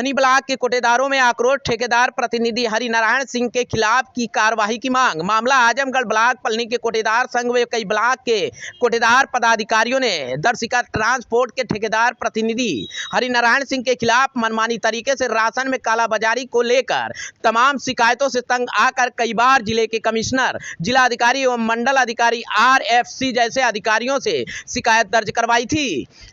Palani block के कोटेदारों में आक्रोश, ठेकेदार प्रतिनिधि हरिनारायण सिंह के खिलाफ की कार्रवाई की मांग। मामला आजमगढ़ ब्लॉक पलनी के कोटेदार संघ व कई ब्लॉक के कोटेदार पदाधिकारियों ने दर्शिका ट्रांसपोर्ट के ठेकेदार प्रतिनिधि हरिनारायण सिंह के खिलाफ मनमानी तरीके से राशन में कालाबाजारी को लेकर तमाम शिकायतों से तंग आकर कई बार जिले के कमिश्नर, जिला अधिकारी एवं मंडल अधिकारी RFC जैसे अधिकारियों से शिकायत दर्ज करवाई थी,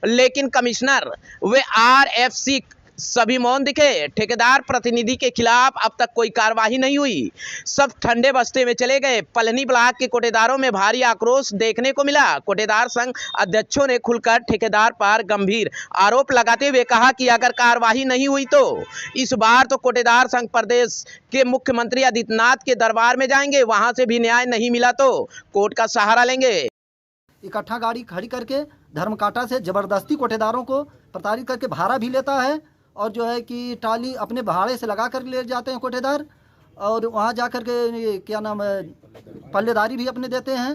लेकिन कमिश्नर वे RFC सभी मौन दिखे। ठेकेदार प्रतिनिधि के खिलाफ अब तक कोई कार्रवाई नहीं हुई, सब ठंडे बस्ते में चले गए। पलनी ब्लॉक के कोटेदारों में भारी आक्रोश देखने को मिला। कोटेदार संघ अध्यक्षों ने खुलकर ठेकेदार पर गंभीर आरोप लगाते हुए कहा कि अगर कार्रवाई नहीं हुई तो इस बार तो कोटेदार संघ प्रदेश के मुख्यमंत्री आदित्यनाथ के दरबार में जाएंगे, वहां से भी न्याय नहीं मिला तो कोर्ट का सहारा लेंगे। इकट्ठा गाड़ी खड़ी करके धर्मकांटा से जबरदस्ती कोटेदारों को प्रताड़ित करके भाड़ा भी लेता है और जो है कि टाली अपने भाड़े से लगा कर ले जाते हैं कोटेदार, और वहाँ जा कर के क्या नाम है पल्लेदारी भी अपने देते हैं,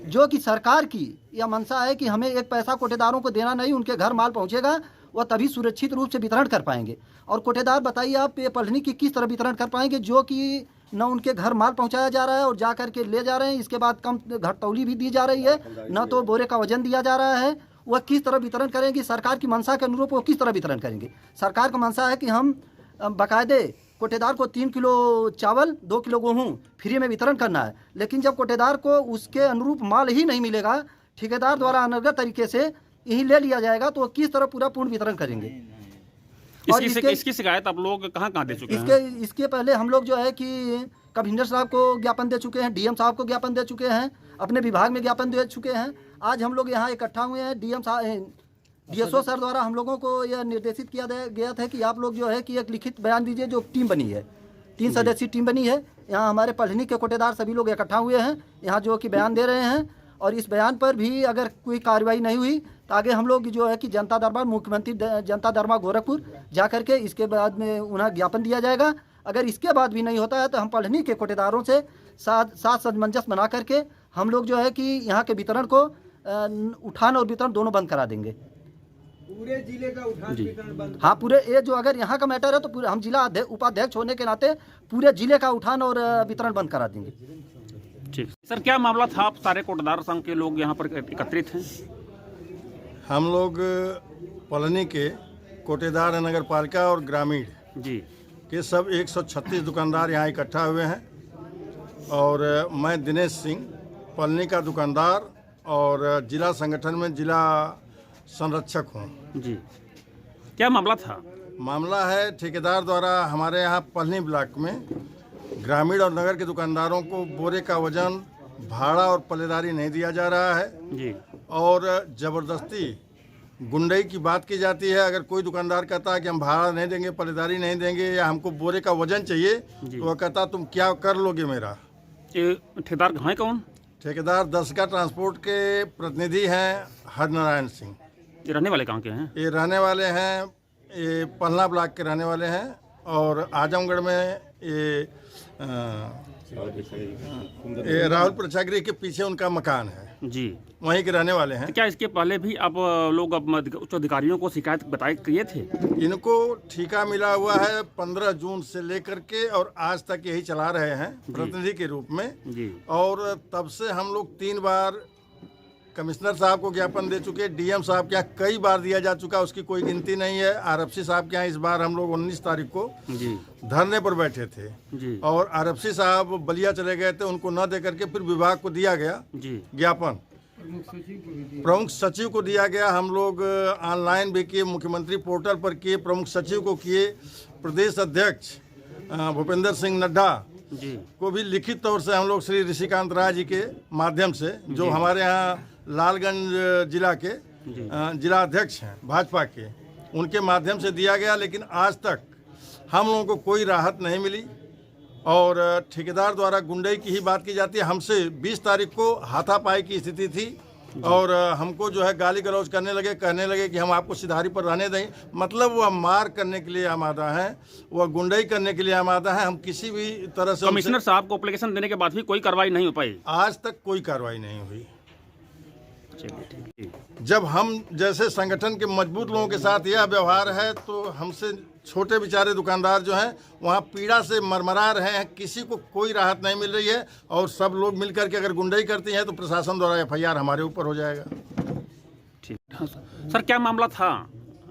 जो कि सरकार की यह मंशा है कि हमें एक पैसा कोटेदारों को देना नहीं, उनके घर माल पहुँचेगा वह तभी सुरक्षित रूप से वितरण कर पाएंगे। और कोटेदार बताइए आप ये पलनी की किस तरह वितरण कर पाएंगे, जो कि न उनके घर माल पहुंचाया जा रहा है और जा कर के ले जा रहे हैं, इसके बाद कम घटतौली भी दी जा रही है, न तो बोरे का वजन दिया जा रहा है। वह किस तरह वितरण करेंगी, सरकार की मंशा के अनुरूप वो किस तरह वितरण करेंगे। सरकार का मंशा है कि हम बाकायदे कोटेदार को 3 किलो चावल 2 किलो गेहूँ फ्री में वितरण करना है, लेकिन जब कोटेदार को उसके अनुरूप माल ही नहीं मिलेगा, ठेकेदार द्वारा अनर्गत तरीके से यही ले लिया जाएगा, तो किस तरह पूरा पूर्ण वितरण करेंगे। और इसकी शिकायत आप लोग कहाँ दे चुके हैं? इसके पहले हम लोग जो है कि कमिश्नर साहब को ज्ञापन दे चुके हैं, DM साहब को ज्ञापन दे चुके हैं, अपने विभाग में ज्ञापन दे चुके हैं। आज हम लोग यहाँ इकट्ठा हुए हैं। DSO सर द्वारा हम लोगों को यह निर्देशित किया गया था कि आप लोग जो है कि एक लिखित बयान दीजिए। जो टीम बनी है, 3 सदस्यीय टीम बनी है, यहाँ हमारे पलनी के कोटेदार सभी लोग इकट्ठा हुए हैं, यहाँ जो कि बयान दे रहे हैं। और इस बयान पर भी अगर कोई कार्रवाई नहीं हुई तो आगे हम लोग जो है कि जनता दरबार, मुख्यमंत्री जनता दरबार गोरखपुर जा करके इसके बाद में उन्हें ज्ञापन दिया जाएगा। अगर इसके बाद भी नहीं होता है तो हम पलनी के कोटेदारों से साथ सामंजस्य बना करके हम लोग जो है कि यहाँ के वितरण को उठान और वितरण दोनों बंद करा देंगे। पूरे जिले का उठान वितरण बंद? हाँ, पूरे ये जो अगर यहाँ का मैटर है तो पूरे हम जिला उपाध्यक्ष होने के नाते पूरे जिले का उठान और वितरण बंद करा देंगे। ठीक सर, क्या मामला था? आप सारे कोटेदार संघ के लोग यहाँ पर एकत्रित हैं? हम लोग पलनी के कोटेदार नगर पालिका और ग्रामीण जी के सब 136 दुकानदार यहाँ इकट्ठा हुए हैं, और मैं दिनेश सिंह पलनी का दुकानदार और जिला संगठन में जिला संरक्षक हूँ। जी, क्या मामला था? मामला है ठेकेदार द्वारा हमारे यहाँ पलनी ब्लॉक में ग्रामीण और नगर के दुकानदारों को बोरे का वजन, भाड़ा और पल्लेदारी नहीं दिया जा रहा है जी, और ज़बरदस्ती गुंडई की बात की जाती है। अगर कोई दुकानदार कहता है कि हम भाड़ा नहीं देंगे, पल्लेदारी नहीं देंगे या हमको बोरे का वजन चाहिए, तो वह कहता तुम क्या कर लोगे मेरा। ये ठेकेदार हैं कौन? ठेकेदार दर्शिका ट्रांसपोर्ट के प्रतिनिधि हैं हरिनारायण सिंह। ये रहने वाले कहाँ के हैं? ये रहने वाले हैं, ये पलना ब्लॉक के रहने वाले हैं, और आजमगढ़ में ये राहुल प्रेक्षागृह के पीछे उनका मकान है जी, वहीं के रहने वाले हैं। तो क्या इसके पहले भी आप लोग उच्च अधिकारियों को शिकायत किए थे? इनको ठेका मिला हुआ है 15 जून से लेकर के, और आज तक यही चला रहे हैं प्रतिनिधि के रूप में जी। और तब से हम लोग 3 बार कमिश्नर साहब को ज्ञापन दे चुके, DM साहब के यहाँ कई बार दिया जा चुका, उसकी कोई गिनती नहीं है। RFC साहब के यहाँ इस बार हम लोग 19 तारीख को धरने पर बैठे थे जी, और RFC साहब बलिया चले गए थे, उनको न दे करके फिर विभाग को दिया गया ज्ञापन, प्रमुख सचिव को दिया गया। हम लोग ऑनलाइन भी किए, मुख्यमंत्री पोर्टल पर किए, प्रमुख सचिव को किए, प्रदेश अध्यक्ष भूपेंद्र सिंह नड्डा को भी लिखित तौर से हम लोग श्री ऋषिकांत राय जी के माध्यम से, जो हमारे यहाँ लालगंज जिला के जिला अध्यक्ष हैं भाजपा के, उनके माध्यम से दिया गया। लेकिन आज तक हम लोगों को कोई राहत नहीं मिली, और ठेकेदार द्वारा गुंडई की ही बात की जाती है। हमसे 20 तारीख को हाथापाई की स्थिति थी, और हमको जो है गाली गलौज करने लगे, कहने लगे कि हम आपको सिधारी पर रहने दें। मतलब वह मार करने के लिए आमादा है, वह गुंडई करने के लिए आमादा है। हम किसी भी तरह से कमिश्नर साहब को एप्लीकेशन देने के बाद भी कोई कार्रवाई नहीं हो पाई? आज तक कोई कार्रवाई नहीं हुई। जब हम जैसे संगठन के मजबूत लोगों के साथ यह व्यवहार है तो हमसे छोटे बेचारे दुकानदार जो हैं वहाँ पीड़ा से मरमरा रहे हैं, किसी को कोई राहत नहीं मिल रही है। और सब लोग मिलकर के अगर गुंडाई करती हैं तो प्रशासन द्वारा FIR हमारे ऊपर हो जाएगा। ठीक। सर क्या मामला था,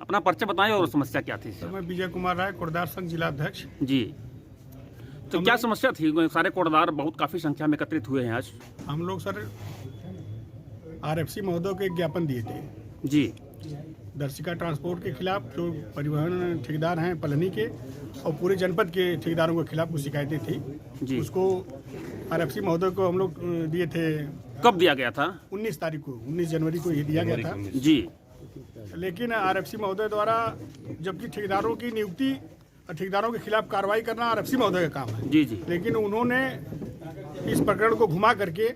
अपना परिचय बताएं और समस्या क्या थी? मैं विजय कुमार राय, कोटदार संघ जिला अध्यक्ष। जी, तो क्या समस्या थी? सारे कोटदार बहुत काफ़ी संख्या में एकत्रित हुए हैं आज। हम लोग सर RFC महोदय को एक ज्ञापन दिए थे जी, दर्शिका ट्रांसपोर्ट के खिलाफ, जो परिवहन ठेकेदार हैं पलनी के और पूरे जनपद के ठेकेदारों के खिलाफ कुछ शिकायतें थी जी। उसको RFC महोदय को हम लोग दिए थे। कब दिया गया था? 19 तारीख को, 19 जनवरी को ये दिया गया था जी। लेकिन RFC महोदय द्वारा, जबकि ठेकेदारों की नियुक्ति और ठेकेदारों के खिलाफ कार्रवाई करना RFC महोदय का काम है जी जी, लेकिन उन्होंने इस प्रकरण को घुमा करके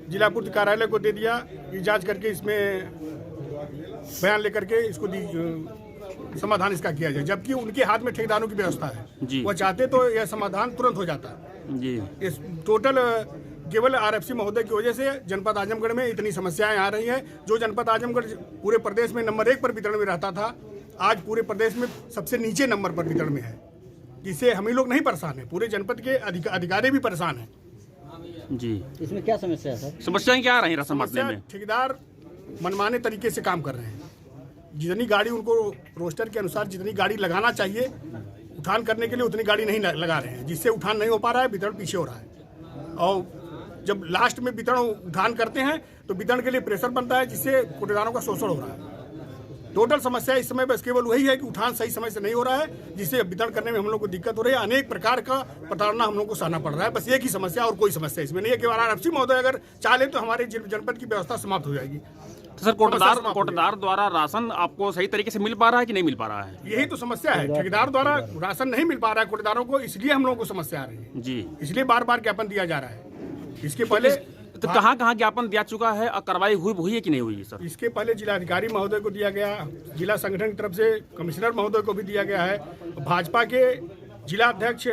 जिला पूर्ति कार्यालय को दे दिया कि जांच करके इसमें बयान लेकर के इसको समाधान इसका किया जाए, जबकि उनके हाथ में ठेकेदारों की व्यवस्था है। वह चाहते तो यह समाधान तुरंत हो जाता जी। इस टोटल केवल RFC महोदय की वजह से जनपद आजमगढ़ में इतनी समस्याएं आ रही हैं। जो जनपद आजमगढ़ पूरे प्रदेश में नंबर 1 पर वितरण में रहता था, आज पूरे प्रदेश में सबसे नीचे नंबर पर वितरण में है, जिससे हम ही लोग नहीं परेशान हैं, पूरे जनपद के अधिकारी भी परेशान हैं। जी, इसमें क्या समस्या है सर? समस्याएं क्या आ रही हैं राशन बांटने में? ठेकेदार मनमाने तरीके से काम कर रहे हैं। जितनी गाड़ी उनको रोस्टर के अनुसार जितनी गाड़ी लगाना चाहिए उठान करने के लिए उतनी गाड़ी नहीं लगा रहे हैं, जिससे उठान नहीं हो पा रहा है, वितरण पीछे हो रहा है। और जब लास्ट में वितरण उठान करते हैं तो वितरण के लिए प्रेशर बनता है, जिससे कोटेदारों का शोषण हो रहा है। टोटल समस्या इस समय बस केवल वही है कि उठान सही समय से नहीं हो रहा है, जिससे वितरण करने में हम लोग को दिक्कत हो रही है। अनेक प्रकार का प्रताड़ना हम लोग को सहना पड़ रहा है। बस एक ही समस्या और कोई समस्या इसमें नहीं है। केवल RFC महोदय अगर चाहे तो हमारे जनपद की व्यवस्था समाप्त हो जाएगी। तो सर कोटदार द्वारा राशन आपको सही तरीके से मिल पा रहा है कि नहीं मिल पा रहा है? यही तो समस्या है, ठेकेदार द्वारा राशन नहीं मिल पा रहा है कोटेदारों को, इसलिए हम लोगों को समस्या आ रही है जी। इसलिए बार बार ज्ञापन दिया जा रहा है। इसके पहले तो कहाँ ज्ञापन दिया चुका है और कार्रवाई हुई है कि नहीं हुई है सर? इसके पहले जिलाधिकारी महोदय को दिया गया, जिला संगठन की तरफ से कमिश्नर महोदय को भी दिया गया है, भाजपा के जिला अध्यक्ष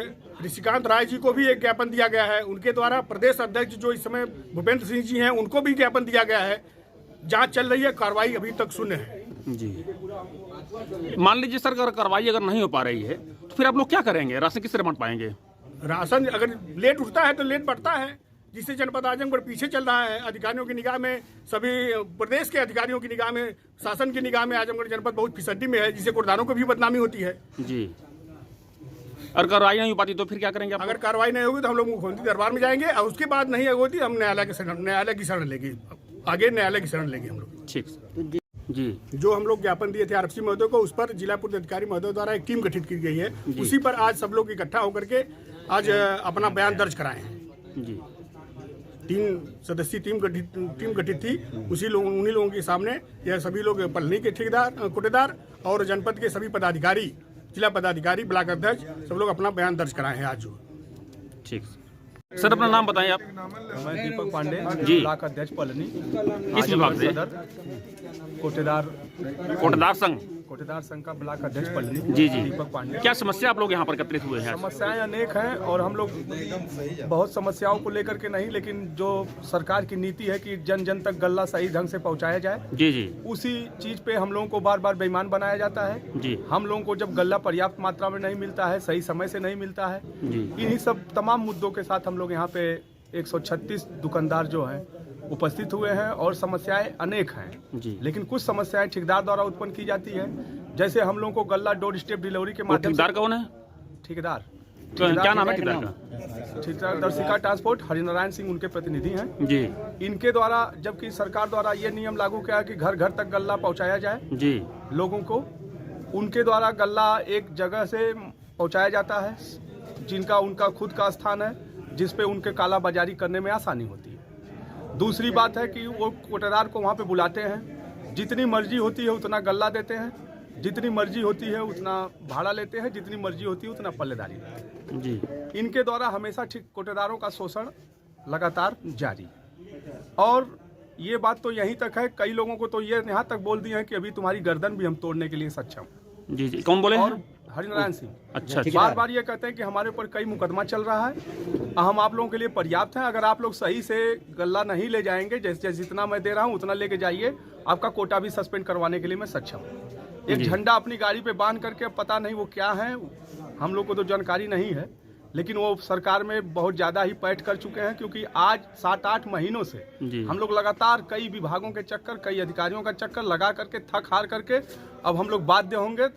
ऋषिकांत राय जी को भी एक ज्ञापन दिया गया है। उनके द्वारा प्रदेश अध्यक्ष जो इस समय भूपेंद्र सिंह जी हैं उनको भी ज्ञापन दिया गया है। जांच चल रही है, कार्रवाई अभी तक शून्य है जी। मान लीजिए सर अगर कार्रवाई अगर नहीं हो पा रही है तो फिर आप लोग क्या करेंगे? राशन किस तरह बांट पाएंगे? राशन अगर लेट उठता है तो लेट बढ़ता है, जिससे जनपद आजमगढ़ पीछे चल रहा है। अधिकारियों की निगाह में, सभी प्रदेश के अधिकारियों की निगाह में, शासन की निगाह में आजमगढ़ जनपद बहुत फिसड्डी में है, जिससे कोटदारों को भी बदनामी होती है जी। अगर कार्रवाई नहीं हो पाती तो फिर क्या करेंगे? अगर कार्रवाई नहीं होगी तो हम लोग मुख्यमंत्री दरबार में जाएंगे और उसके बाद नहीं होती हम न्यायालय की शरण लेंगे, आगे न्यायालय की शरण लेंगे हम लोग। ठीक जी। जो हम लोग ज्ञापन दिए थे RFC महोदय को, उस पर जिला पूर्ति अधिकारी महोदय द्वारा एक टीम गठित की गई है। उसी पर आज सब लोग इकट्ठा होकर के आज अपना बयान दर्ज कराए हैं जी। 3 सदस्यीय टीम गठित थी। उन्हीं लोगों के सामने यह सभी लोग पलनी के कोटेदार और जनपद के सभी पदाधिकारी, जिला पदाधिकारी, ब्लॉक अध्यक्ष सब लोग अपना बयान दर्ज कराए हैं आज। ठीक सर, अपना नाम बताएं आप। मैं दीपक पांडे जी, ब्लॉक अध्यक्ष पलनी, किस विभाग से? कोटेदार संघ का ब्लॉक अध्यक्ष पलनी जी। दीपक पांडे। क्या समस्या आप लोग यहाँ पर एकत्रित हुए हैं? समस्याएं अनेक हैं और हम लोग बहुत समस्याओं को लेकर के नहीं, लेकिन जो सरकार की नीति है कि जन जन तक गल्ला सही ढंग से पहुँचाया जाए जी, उसी चीज पे हम लोगों को बार बार बेईमान बनाया जाता है जी। हम लोगों को जब गल्ला पर्याप्त मात्रा में नहीं मिलता है, सही समय से नहीं मिलता है, इन्हीं सब तमाम मुद्दों के साथ हम लोग यहाँ पे 136 दुकानदार जो हैं उपस्थित हुए हैं और समस्याएं अनेक हैं जी। लेकिन कुछ समस्याएं ठेकेदार द्वारा उत्पन्न की जाती है, जैसे हम लोगों को गल्ला डोर स्टेप डिलीवरी के माध्यम से। ठेकेदार कौन है? ठेकेदार क्या नाम है ठेकेदार का? ठेकेदार दर्शिका ट्रांसपोर्ट हरिनारायण सिंह उनके प्रतिनिधि हैं जी। इनके द्वारा, जबकि सरकार द्वारा ये नियम लागू किया कि घर घर तक गल्ला पहुँचाया जाए जी लोगों को, उनके द्वारा गल्ला एक जगह से पहुँचाया जाता है जिनका उनका खुद का स्थान है, जिसपे उनके काला बाजारी करने में आसानी होती है। दूसरी बात है कि वो कोटेदार को वहाँ पे बुलाते हैं, जितनी मर्जी होती है उतना गल्ला देते हैं, जितनी मर्जी होती है उतना भाड़ा लेते हैं, जितनी मर्जी होती है उतना पल्लेदारी लेते हैं जी। इनके द्वारा हमेशा कोटेदारों का शोषण लगातार जारी, और ये बात तो यहीं तक है, कई लोगों को तो ये यहाँ तक बोल दिए हैं कि अभी तुम्हारी गर्दन भी हम तोड़ने के लिए सक्षम जी। कौन बोले? और हरिनारायण सिंह। अच्छा। बार बार ये कहते हैं कि हमारे ऊपर कई मुकदमा चल रहा है, हम आप लोगों के लिए पर्याप्त हैं, अगर आप लोग सही से गल्ला नहीं ले जाएंगे, जैसे जितना मैं दे रहा हूँ उतना लेके जाइए, आपका कोटा भी सस्पेंड करवाने के लिए मैं सक्षम हूँ। एक झंडा अपनी गाड़ी पे बांध करके, पता नहीं वो क्या है, हम लोग को तो जानकारी नहीं है, लेकिन वो सरकार में बहुत ज़्यादा ही पैठ कर चुके हैं। क्योंकि आज 7-8 महीनों से हम लोग लगातार कई विभागों के चक्कर, कई अधिकारियों का चक्कर लगा करके, थक हार करके अब हम लोग बाध्य होंगे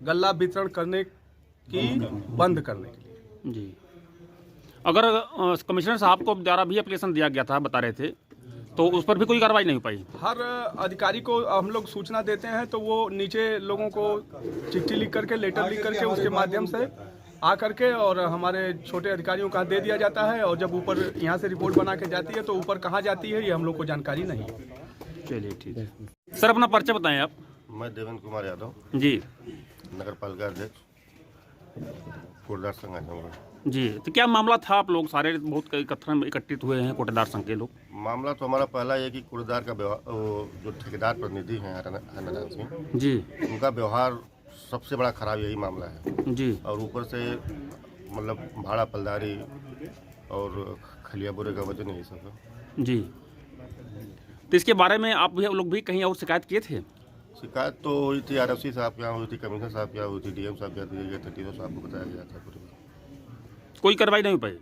गल्ला वितरण करने की बंद करने के लिए। जी, अगर कमिश्नर साहब को द्वारा भी एप्लीकेशन दिया गया था, बता रहे थे, तो उस पर भी कोई कार्रवाई नहीं हो पाई। हर अधिकारी को हम लोग सूचना देते हैं तो वो नीचे लोगों को चिट्ठी लिख करके, लेटर लिख करके, उसके माध्यम से आ करके और हमारे छोटे अधिकारियों का दे दिया जाता है। और जब ऊपर यहाँ से रिपोर्ट बना के जाती है तो ऊपर कहाँ जाती है ये हम लोग को जानकारी नहीं है। चलिए ठीक है सर, अपना परिचय बताएं आप। मैं देवेंद्र कुमार यादव, जी, नगर पालिका अध्यक्ष, कोटेदार संघ आजमगढ़। जी, तो क्या मामला था? आप लोग सारे बहुत एकत्रित हुए हैं, कोटेदार संघ के लोग। मामला तो हमारा पहला ये कि कोटेदार का जो ठेकेदार प्रतिनिधि हैं हरिनारायण सिंह जी, उनका व्यवहार सबसे बड़ा खराब यही मामला है जी, और ऊपर से मतलब भाड़ा पलदारी और खलिया बुरे का वजन यही सब है। जी, तो इसके बारे में आप लोग भी कहीं और शिकायत किए थे? शिकायत तो हुई थी RFC साहब के यहाँ हुई थी, कमिश्नर साहब के यहाँ हुई थी, DM साहब के यहाँ दी गई थी, TO साहब को बताया गया था। कोई कार्रवाई नहीं हो पाई?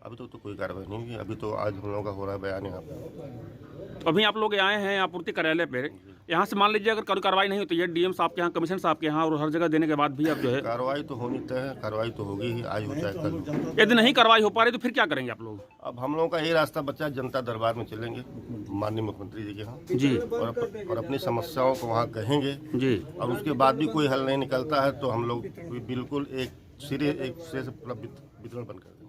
अभी तो कोई कार्रवाई नहीं हुई। अभी तो आज हम लोगों का हो रहा है बयान यहाँ पे। तो अभी आप लोग आए हैं आपूर्ति कार्यालय पे, यहाँ से मान लीजिए अगर कोई कार्रवाई नहीं होती है DM साहब के यहाँ, कमिश्नर साहब के यहाँ, और हर जगह देने के बाद भी अब जो है कार्रवाई तो होनी तय है, कार्रवाई तो होगी ही, आज हो चाहे कल। यदि नहीं कार्रवाई हो पा रही तो फिर क्या करेंगे आप लोग? अब हम लोगों का यही रास्ता बचा, जनता दरबार में चलेंगे माननीय मुख्यमंत्री जी के यहाँ जी, और अपनी समस्याओं को वहाँ कहेंगे जी, और उसके बाद भी कोई हल नहीं निकलता है तो हम लोग बिल्कुल एक सिरे से वितरण बंद कर देंगे।